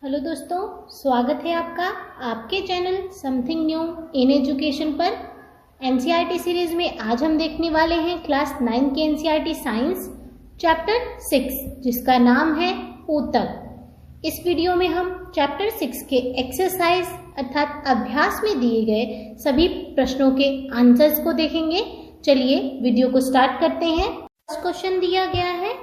Hello दोस्तों, स्वागत है आपका आपके channel something new in education पर। एनसीईआरटी सीरीज में आज हम देखने वाले हैं क्लास 9 के एनसीईआरटी साइंस चैप्टर 6 जिसका नाम है ऊतक। इस वीडियो में हम चैप्टर 6 के एक्सरसाइज अर्थात अभ्यास में दिए गए सभी प्रश्नों के आंसर्स को देखेंगे। चलिए वीडियो को स्टार्ट करते हैं। फर्स्ट क्वेश्चन दिया गया है,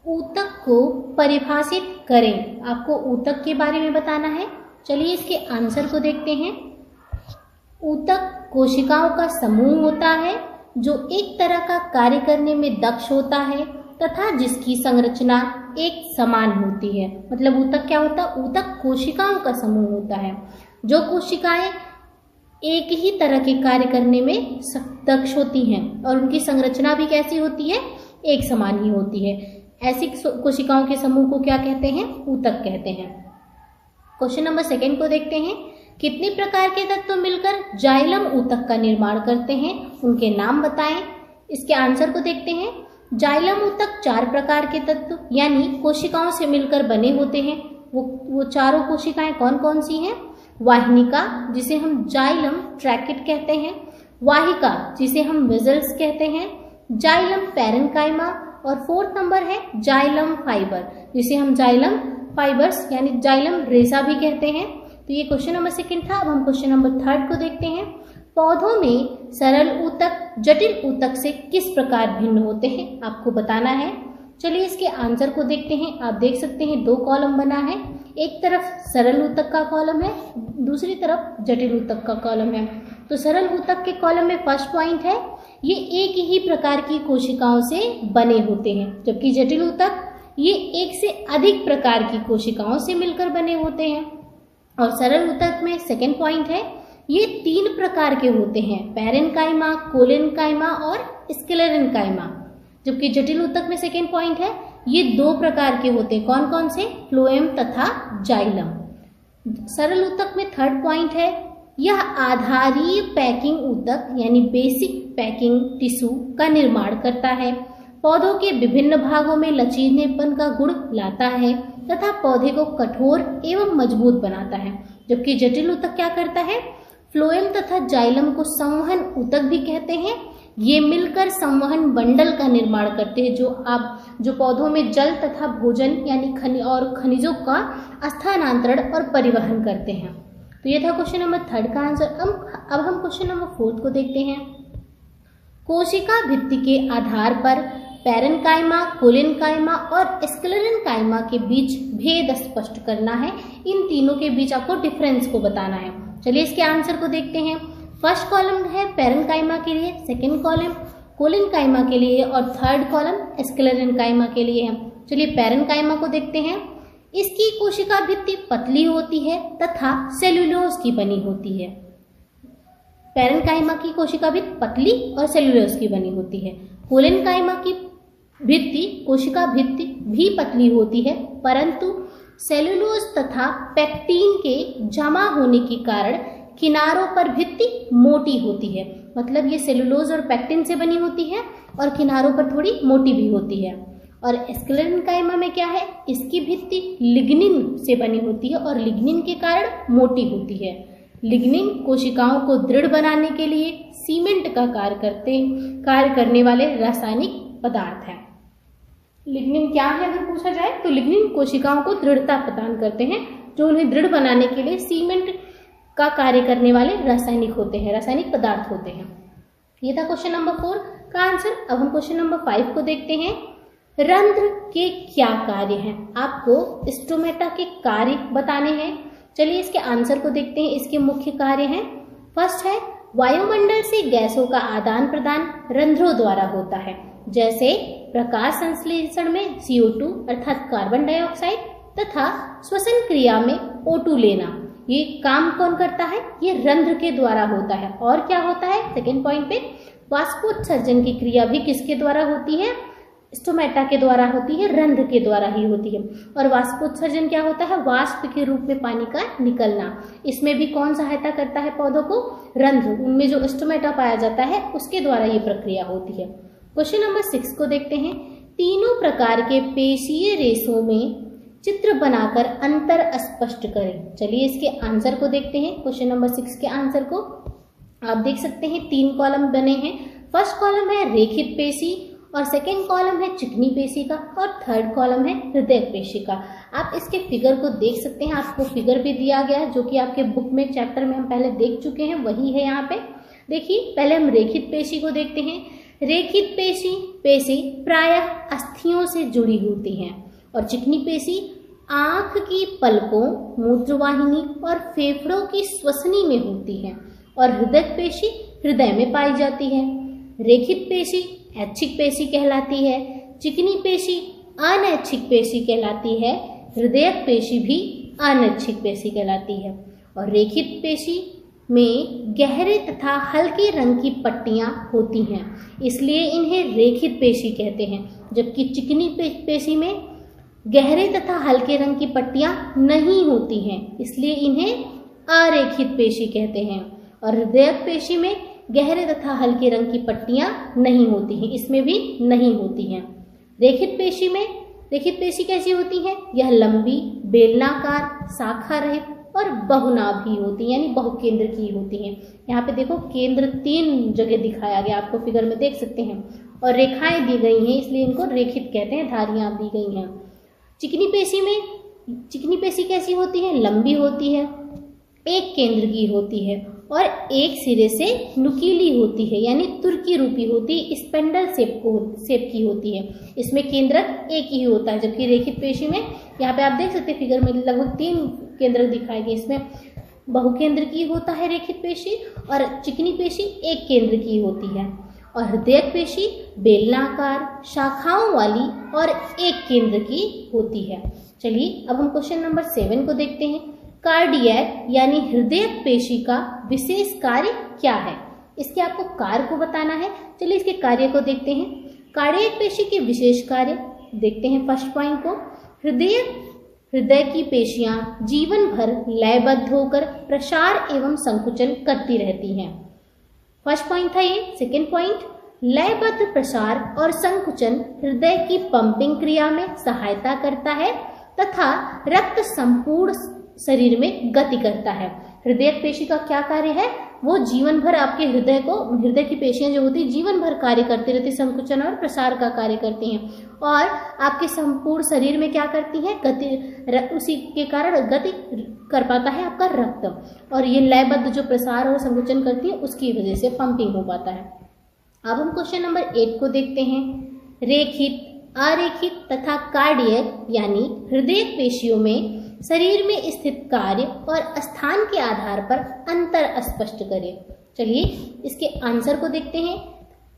ऊतक को परिभाषित करें। आपको ऊतक के बारे में बताना है। चलिए इसके आंसर को देखते हैं। ऊतक कोशिकाओं का समूह होता है जो एक तरह का कार्य करने में दक्ष होता है तथा जिसकी संरचना एक समान होती है। मतलब ऊतक क्या होता है? ऊतक कोशिकाओं का समूह होता है जो कोशिकाएं एक ही तरह के कार्य करने में दक्ष होती हैं और उनकी संरचना भी कैसी होती है? एक समान ही होती है। ऐसी कोशिकाओं के समूह को क्या कहते हैं? ऊतक कहते हैं। क्वेश्चन नंबर 2 को देखते हैं। कितने प्रकार के तत्व मिलकर जाइलम ऊतक का निर्माण करते हैं? उनके नाम बताएं। इसके आंसर को देखते हैं। जाइलम ऊतक 4 प्रकार के तत्व यानी कोशिकाओं से मिलकर बने होते हैं। वो चारों कोशिकाएं कौन कौन सी हैं? वाहिनिका जिसे हम जाइलम ट्रैकेट कहते हैं, वाहिका जिसे हम वेजल्स कहते हैं, जाइलम पैरेन्काइमा और 4th नंबर है जाइलम फाइबर जिसे हम जाइलम फाइबर्स यानी जाइलम रेसा भी कहते हैं। तो ये क्वेश्चन नंबर 2 था। अब हम क्वेश्चन नंबर 3 को देखते हैं। पौधों में सरल ऊतक जटिल ऊतक से किस प्रकार भिन्न होते हैं? आपको बताना है। चलिए इसके आंसर को देखते हैं। आप देख सकते हैं 2 कॉलम बना है। एक तरफ सरल ऊतक का कॉलम है, दूसरी तरफ जटिल ऊतक का कॉलम है। तो सरल ऊतक के कॉलम में फर्स्ट पॉइंट है, ये एक ही प्रकार की कोशिकाओं से बने होते हैं, जबकि जटिल ऊतक ये एक से अधिक प्रकार की कोशिकाओं से मिलकर बने होते हैं। और सरल ऊतक में सेकंड पॉइंट है, ये 3 प्रकार के होते हैं, पैरेन्काइमा, कोलेन्काइमा और स्क्लेरेन्काइमा। जबकि जटिल ऊतक में सेकंड पॉइंट है, ये 2 प्रकार के होते हैं। कौन कौन से? फ्लोएम तथा जाइलम। सरल ऊतक में थर्ड पॉइंट है, यह आधारीय पैकिंग ऊतक यानी बेसिक पैकिंग टिश्यू का निर्माण करता है, पौधों के विभिन्न भागों में लचीलेपन का गुण लाता है तथा पौधे को कठोर एवं मजबूत बनाता है। जबकि जटिल ऊतक क्या करता है? फ्लोएम तथा जाइलम को संवहन ऊतक भी कहते हैं। ये मिलकर संवहन बंडल का निर्माण करते हैं जो पौधों में जल तथा भोजन यानी खनिजों का स्थानांतरण और परिवहन करते हैं। तो ये था क्वेश्चन नंबर 3 का आंसर। अब हम क्वेश्चन नंबर 4 को देखते हैं। कोशिका भित्ति के आधार पर पैरेन्काइमा, कोलेन्काइमा और स्क्लेरेन्काइमा के बीच भेद स्पष्ट करना है। इन तीनों के बीच आपको डिफरेंस को बताना है। चलिए इसके आंसर को देखते हैं। फर्स्ट कॉलम है पैरेन्काइमा के लिए, सेकेंड कॉलम कोलेन्काइमा के लिए और थर्ड कॉलम स्क्लेरेन्काइमा के लिए है। चलिए पैरेन्काइमा को देखते हैं। इसकी कोशिका भित्ति पतली होती है तथा सेल्यूलोज की बनी होती है। पैरेन्काइमा की कोशिका भित्ति पतली और सेल्यूलोज की बनी होती है। कोलेन्काइमा की कोशिका भित्ति भी पतली होती है परंतु सेल्यूलोज तथा पेक्टिन के जमा होने के कारण किनारों पर भित्ति मोटी होती है। मतलब ये सेल्यूलोज और पेक्टिन से बनी होती है और किनारों पर थोड़ी मोटी भी होती है। और स्क्लेरेन्काइमा में क्या है? इसकी भित्ति लिग्निन से बनी होती है और लिग्निन के कारण मोटी होती है। लिग्निन कोशिकाओं को दृढ़ बनाने के लिए सीमेंट का कार्य करने वाले रासायनिक पदार्थ हैं। लिग्निन क्या है अगर पूछा जाए तो लिग्निन कोशिकाओं को दृढ़ता प्रदान करते हैं, जो उन्हें दृढ़ बनाने के लिए सीमेंट का कार्य करने वाले रासायनिक पदार्थ होते हैं। ये था क्वेश्चन नंबर 4 का आंसर। अब हम क्वेश्चन नंबर 5 को देखते हैं। रंध्र के क्या कार्य हैं? आपको स्टोमेटा के कार्य बताने हैं। चलिए इसके आंसर को देखते हैं। इसके मुख्य कार्य हैं। फर्स्ट है, वायुमंडल से गैसों का आदान प्रदान रंध्रों द्वारा होता है, जैसे प्रकाश संश्लेषण में CO2 अर्थात कार्बन डाइऑक्साइड तथा श्वसन क्रिया में O2 लेना। ये काम कौन करता है? ये रंध्र के द्वारा होता है। और क्या होता है? सेकेंड पॉइंट पे वाष्पोत्सर्जन की क्रिया भी किसके द्वारा होती है? स्टोमेटा के द्वारा होती है, रंध्र के द्वारा ही होती है। और वाष्पोत्सर्जन क्या होता है? वाष्प के रूप में पानी का निकलना। इसमें भी कौन सहायता करता है पौधों को? रंध्र। उनमें जो स्टोमेटा पाया जाता है उसके द्वारा ये प्रक्रिया होती है। क्वेश्चन नंबर 6 को देखते हैं। तीनों प्रकार के पेशीय रेशों में चित्र बनाकर अंतर स्पष्ट करें। चलिए इसके आंसर को देखते हैं। क्वेश्चन नंबर 6 के आंसर को आप देख सकते हैं, 3 कॉलम बने हैं। फर्स्ट कॉलम है रेखित पेशी और सेकेंड कॉलम है चिकनी पेशी का और थर्ड कॉलम है हृदय पेशी का। आप इसके फिगर को देख सकते हैं, आपको फिगर भी दिया गया है जो कि आपके बुक में चैप्टर में हम पहले देख चुके हैं, वही है यहाँ पे। देखिए पहले हम रेखित पेशी को देखते हैं। रेखित पेशी प्रायः अस्थियों से जुड़ी होती हैं और चिकनी पेशी आंख की पलकों, मूत्रवाहिनी और फेफड़ों की श्वसनी में होती है और हृदय पेशी हृदय में पाई जाती है। रेखित पेशी ऐच्छिक पेशी कहलाती है, चिकनी पेशी अनैच्छिक पेशी कहलाती है, हृदय पेशी भी अनैच्छिक पेशी कहलाती है। और रेखित पेशी में गहरे तथा हल्के रंग की पट्टियां होती हैं, इसलिए इन्हें रेखित पेशी कहते हैं, जबकि चिकनी पेशी में गहरे तथा हल्के रंग की पट्टियां नहीं होती हैं, इसलिए इन्हें अरेखित पेशी कहते हैं। और हृदय पेशी में गहरे तथा हल्के रंग की पट्टियां नहीं होती हैं, इसमें भी नहीं होती हैं। रेखित पेशी कैसी होती है? यह लंबी, बेलनाकार, शाखा रहित और बहुनाभी होती है, यानी बहुकेंद्र की होती हैं। यहाँ पे देखो केंद्र 3 जगह दिखाया गया, आपको फिगर में देख सकते हैं, और रेखाएं दी गई हैं, इसलिए इनको रेखित कहते हैं, धारियां दी गई हैं। चिकनी पेशी कैसी होती है? लंबी होती है, एक केंद्र की होती है और एक सिरे से नुकीली होती है, यानी तुर्की रूपी होती है, स्पेंडल शेप की होती है। इसमें केंद्रक एक ही होता है, जबकि रेखित पेशी में यहाँ पे आप देख सकते हैं फिगर में लगभग 3 केंद्रक दिखाए गए। इसमें बहुकेंद्र की होता है रेखित पेशी और चिकनी पेशी एक केंद्र की होती है। और हृदय पेशी बेलनाकार, शाखाओं वाली और एक केंद्र की होती है। चलिए अब हम क्वेश्चन नंबर 7 को देखते हैं। कार्डियक यानी हृदय पेशी का विशेष कार्य क्या है? इसके आपको कार्य को बताना है। चलिए इसके कार्य को देखते हैं। कार्डियक पेशी के विशेष कार्य देखते हैं। फर्स्ट पॉइंट को, हृदय की पेशियां जीवन भर लयबद्ध होकर प्रसार एवं संकुचन करती रहती हैं। फर्स्ट पॉइंट था ये। सेकेंड पॉइंट, लयबद्ध प्रसार और संकुचन हृदय की पंपिंग क्रिया में सहायता करता है तथा रक्त संपूर्ण शरीर में गति करता है। हृदय पेशी का क्या कार्य है? वो जीवन भर आपके हृदय की पेशियां जो होती है जीवन भर कार्य करती रहती, संकुचन और प्रसार का कार्य करती हैं और आपके संपूर्ण शरीर में क्या करती हैं? गति, उसी के कारण गति कर पाता है आपका रक्त, और ये लयबद्ध जो प्रसार और संकुचन करती है उसकी वजह से पंपिंग हो पाता है। अब हम क्वेश्चन नंबर 8 को देखते हैं। रेखित, अरेखित तथा कार्डियक यानी हृदय पेशियों में शरीर में स्थित कार्य और स्थान के आधार पर अंतर स्पष्ट करें। चलिए इसके आंसर को देखते हैं।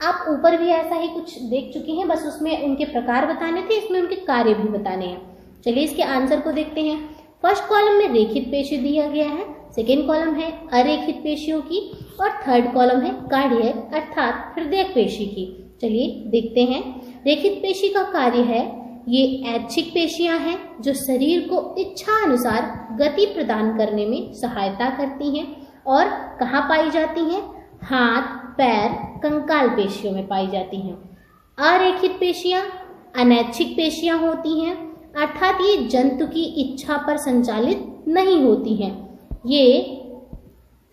आप ऊपर भी ऐसा ही कुछ देख चुके हैं, बस उसमें उनके प्रकार बताने थे, इसमें उनके कार्य भी बताने हैं। चलिए इसके आंसर को देखते हैं। फर्स्ट कॉलम में रेखित पेशी दिया गया है, सेकेंड कॉलम है अरेखित पेशियों की और थर्ड कॉलम है कार्डियक अर्थात हृदय पेशी की। चलिए देखते हैं। रेखित पेशी का कार्य है, ये ऐच्छिक पेशियां हैं जो शरीर को इच्छा अनुसार गति प्रदान करने में सहायता करती हैं और कहाँ पाई जाती हैं? हाथ, पैर, कंकाल पेशियों में पाई जाती हैं। अरेखित पेशियां अनैच्छिक पेशियां होती हैं, अर्थात ये जंतु की इच्छा पर संचालित नहीं होती हैं। ये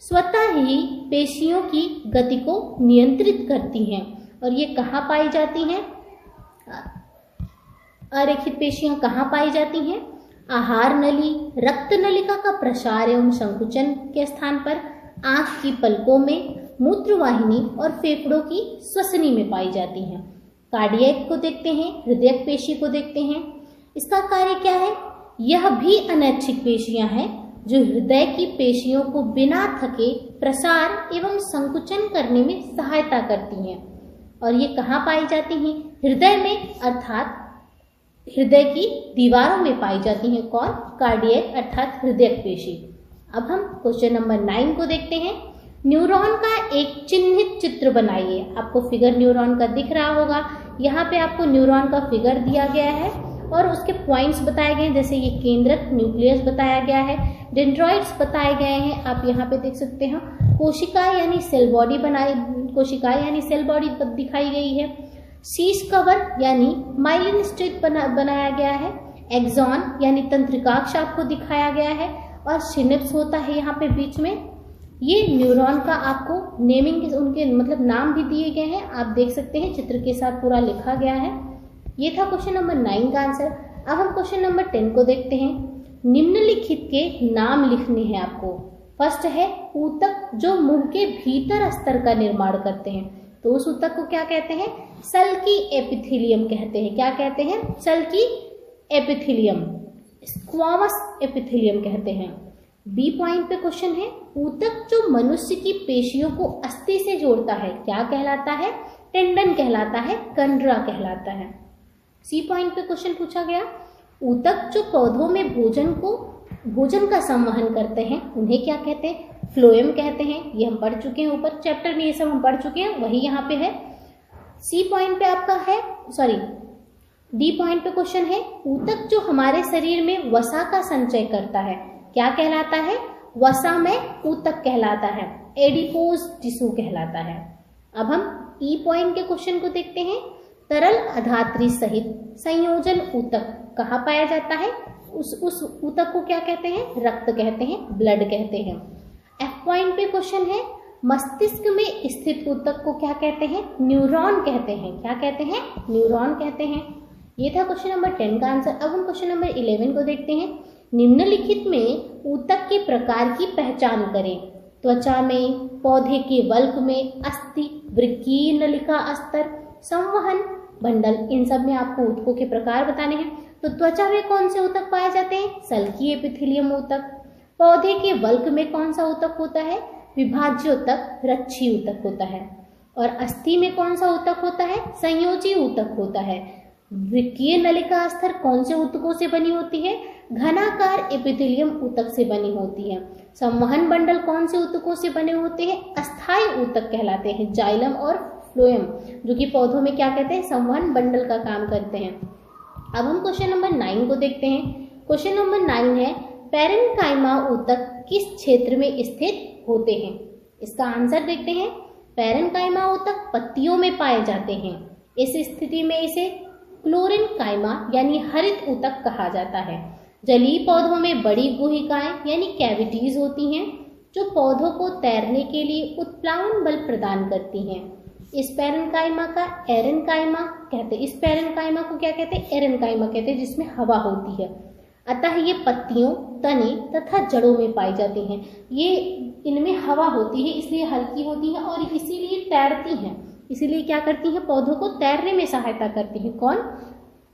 स्वतः ही पेशियों की गति को नियंत्रित करती हैं और ये कहाँ पाई जाती हैं? अरेखित पेशियां कहाँ पाई जाती हैं? आहार नली, रक्त नलिका का प्रसार एवं संकुचन के स्थान पर, आंख की पलकों में, मूत्रवाहिनी और फेफड़ों की श्वसनी में पाई जाती हैं। कार्डियक को देखते हैं, हृदय पेशी को देखते हैं। इसका कार्य क्या है? यह भी अनैच्छिक पेशियां हैं जो हृदय की पेशियों को बिना थके प्रसार एवं संकुचन करने में सहायता करती हैं और ये कहाँ पाई जाती हैं? हृदय में, अर्थात हृदय की दीवारों में पाई जाती हैं। कौन? कार्डियक अर्थात हृदय पेशी। अब हम क्वेश्चन नंबर 9 को देखते हैं। न्यूरॉन का एक चिन्हित चित्र बनाइए। आपको फिगर न्यूरॉन का दिख रहा होगा, यहाँ पे आपको न्यूरॉन का फिगर दिया गया है और उसके पॉइंट्स बताए गए हैं, जैसे ये केंद्रक न्यूक्लियस बताया गया है, डेंड्रॉइड्स बताए गए हैं। आप यहाँ पे देख सकते हैं कोशिका यानी सेल बॉडी कोशिकाएं यानी सेल बॉडी दिखाई गई है। शीश कवर यानी माइलिन स्ट्रिप बनाया गया है। एक्सॉन यानी तंत्रिकाक्ष आपको दिखाया गया है, और सिनेप्स होता है यहाँ पे बीच में। ये न्यूरॉन का आपको नेमिंग, उनके मतलब नाम भी दिए गए हैं, आप देख सकते हैं चित्र के साथ पूरा लिखा गया है। ये था क्वेश्चन नंबर 9 का आंसर। अब हम क्वेश्चन नंबर 10 को देखते हैं। निम्नलिखित के नाम लिखने हैं आपको। फर्स्ट है ऊतक जो मुंह के भीतर अस्तर का निर्माण करते हैं, तो उस ऊतक को क्या कहते हैं? सल्की एपिथेलियम कहते हैं। क्या कहते हैं? सल्की एपिथेलियम, स्क्वामस एपिथेलियम कहते हैं। बी पॉइंट पे क्वेश्चन है, ऊतक जो मनुष्य की पेशियों को अस्थि से जोड़ता है क्या कहलाता है? टेंडन कहलाता है, कंडरा कहलाता है। सी पॉइंट पे क्वेश्चन पूछा गया, ऊतक जो पौधों में भोजन का संवहन करते हैं उन्हें क्या कहते हैं? फ्लोएम कहते हैं। ये हम पढ़ चुके हैं, ऊपर चैप्टर में ये सब हम पढ़ चुके हैं, वही यहाँ पे है। सी पॉइंट पे आपका है, सॉरी डी पॉइंट पे क्वेश्चन है, ऊतक जो हमारे शरीर में वसा का संचय करता है क्या कहलाता है? वसा में ऊतक कहलाता है, एडिपोज टिश्यू कहलाता है। अब हम ई पॉइंट के क्वेश्चन को देखते हैं। तरल अधात्री सहित संयोजन ऊतक कहाँ पाया जाता है? उस ऊतक को क्या कहते हैं? रक्त कहते हैं, ब्लड कहते हैं। एफ पॉइंट पे क्वेश्चन है, मस्तिष्क में स्थित ऊतक को क्या कहते हैं? न्यूरॉन कहते हैं। क्या कहते हैं? न्यूरॉन कहते हैं। ये था क्वेश्चन नंबर 10 का आंसर। अब हम क्वेश्चन नंबर 11 को देखते हैं। निम्नलिखित में ऊतक के प्रकार की पहचान करें। त्वचा में, पौधे के वल्क में, अस्थि, वृक्कीय नलिका अस्तर, संवहन बंडल, इन सब में आपको ऊतकों के प्रकार बताने हैं। तो त्वचा में कौन से ऊतक पाए जाते हैं? सल्की एपिथेलियम ऊतक। पौधे के वल्क में कौन सा ऊतक होता है? विभाज्य ऊतक, रच्छी ऊतक होता है। और अस्थि में कौन सा ऊतक होता है? संयोजी ऊतक होता है। वृक्कीय नलिका अस्तर कौन से ऊतकों से बनी होती है? घनाकार एपिथेलियम ऊतक से बनी होती है। संवहन बंडल कौन से ऊतकों से बने होते हैं? अस्थायी ऊतक कहलाते हैं, जाइलम और फ्लोएम, जो कि पौधों में क्या कहते हैं? संवहन बंडल का काम करते हैं। अब हम क्वेश्चन नंबर 9 को देखते हैं। क्वेश्चन नंबर 9 है, पैरेन्काइमा ऊतक किस क्षेत्र में स्थित होते हैं? इसका आंसर देखते हैं। पैरेन्काइमा ऊतक पत्तियों में पाए जाते हैं। इस स्थिति में इसे क्लोरेन्काइमा यानी हरित ऊतक कहा जाता है। जलीय पौधों में बड़ी गुहिकाएं यानी कैविटीज होती हैं, जो पौधों को तैरने के लिए उत्प्लावन बल प्रदान करती हैं। इस पैरेन्काइमा का एरेन्काइमा कहते हैं। इस पैरेन्काइमा को क्या कहते हैं? एरेन्काइमा कहते हैं, जिसमें हवा होती है। अतः ये पत्तियों, तने तथा जड़ों में पाई जाती हैं। ये इनमें हवा होती है, इसलिए हल्की होती है और इसीलिए तैरती हैं। इसीलिए क्या करती हैं? पौधों को तैरने में सहायता करती हैं। कौन?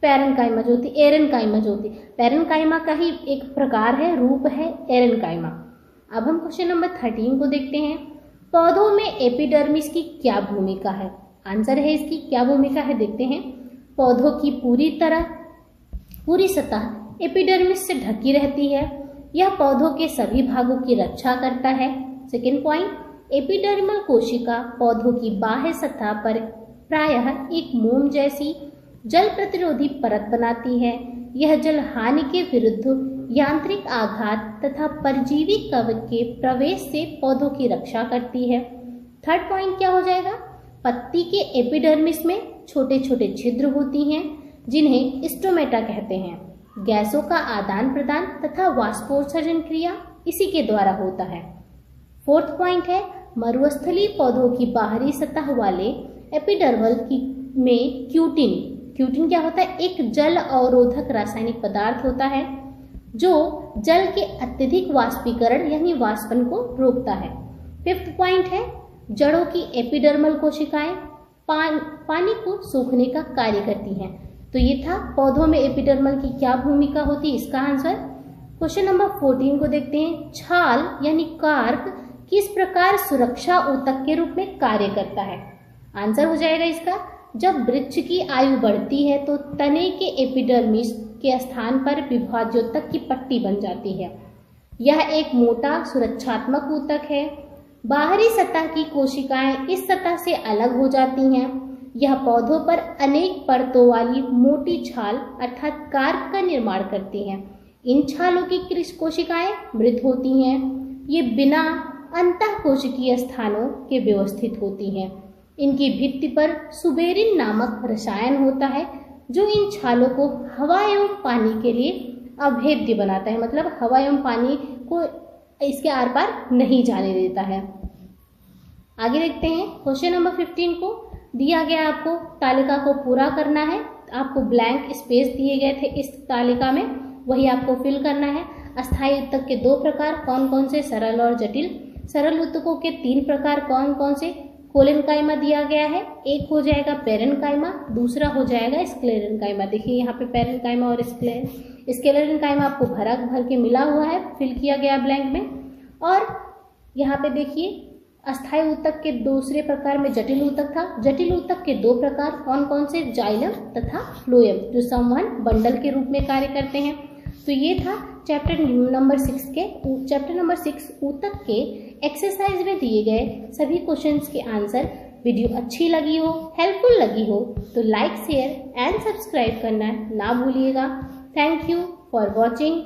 पैरेन्काइमा जो होती है, एरेन्काइमा जो होती है। पैरेन्काइमा का ही एक प्रकार है, रूप है एरेन्काइमा। अब हम क्वेश्चन नंबर 13 को देखते हैं। पौधों में एपिडर्मिस की क्या भूमिका है? आंसर है इसकी क्या भूमिका है, देखते हैं। पौधों की पूरी सतह एपिडर्मिस से ढकी रहती है। यह पौधों के सभी भागों की रक्षा करता है। सेकेंड पॉइंट, एपिडर्मल कोशिका पौधों की बाह्य सतह पर प्रायः एक मोम जैसी जल प्रतिरोधी परत बनाती है। यह जल हानि के विरुद्ध यांत्रिक आघात तथा परजीवी कवक के प्रवेश से पौधों की रक्षा करती है। थर्ड पॉइंट क्या हो जाएगा? पत्ती के एपिडर्मिस में छोटे छोटे छिद्र होती हैं, जिन्हें स्टोमेटा कहते हैं। गैसों का आदान प्रदान तथा वाष्पोत्सर्जन क्रिया इसी के द्वारा होता है। फोर्थ पॉइंट है, मरुस्थलीय पौधों की बाहरी सतह वाले एपिडर्मल में क्यूटिन क्या होता है? एक जल अवरोधक रासायनिक पदार्थ होता है, जो जल के अत्यधिक वाष्पीकरण यानी वाष्पन को रोकता है। फिफ्थ पॉइंट है, जड़ों की एपिडर्मल कोशिकाएं पानी को सोखने का कार्य करती हैं। तो ये था पौधों में एपिडर्मल की क्या भूमिका होती है, इसका आंसर। क्वेश्चन नंबर 14 को देखते हैं। छाल यानी कार्क किस प्रकार सुरक्षा ऊतक के रूप में कार्य करता है? आंसर हो जाएगा इसका, जब वृक्ष की आयु बढ़ती है तो तने के एपिडर्मिस के स्थान पर विभाज्योतक की पट्टी बन जाती है। यह एक मोटा सुरक्षात्मक ऊतक है। बाहरी सतह की कोशिकाएं इस सतह से अलग हो जाती हैं। यह पौधों पर अनेक परतों वाली मोटी छाल अर्थात कार्क का निर्माण करती हैं। इन छालों की कोशिकाएं मृत होती हैं। ये बिना अंतःकोशिकीय स्थानों के व्यवस्थित होती हैं। इनकी भित्ति पर सुबेरिन नामक रसायन होता है, जो इन छालों को हवा एवं पानी के लिए अभेद्य बनाता है, मतलब हवा एवं पानी को इसके आर पार नहीं जाने देता है। आगे देखते हैं क्वेश्चन नंबर 15 को। दिया गया आपको तालिका को पूरा करना है, आपको ब्लैंक स्पेस दिए गए थे इस तालिका में, वही आपको फिल करना है। अस्थायी ऊतक के 2 प्रकार कौन कौन से, सरल और जटिल। सरल ऊतकों के 3 प्रकार कौन कौन से, कोलेनकाइमा दिया गया है, एक हो जाएगा पेरेनकाइमा, दूसरा हो जाएगा स्क्लेरेनकाइमा। देखिए यहाँ पे पेरेनकाइमा और स्क्लेरेनकाइमा आपको भर के मिला हुआ है, फिल किया गया ब्लैंक में। और यहाँ पे देखिए अस्थायी ऊतक के दूसरे प्रकार में जटिल ऊतक था। जटिल ऊतक के 2 प्रकार कौन कौन से, जाइलम तथा फ्लोएम, जो संवहन बंडल के रूप में कार्य करते हैं। तो ये था चैप्टर नंबर 6 ऊतक के एक्सरसाइज में दिए गए सभी क्वेश्चंस के आंसर। वीडियो अच्छी लगी हो, हेल्पफुल लगी हो तो लाइक, शेयर एंड सब्सक्राइब करना ना भूलिएगा। Thank you for watching.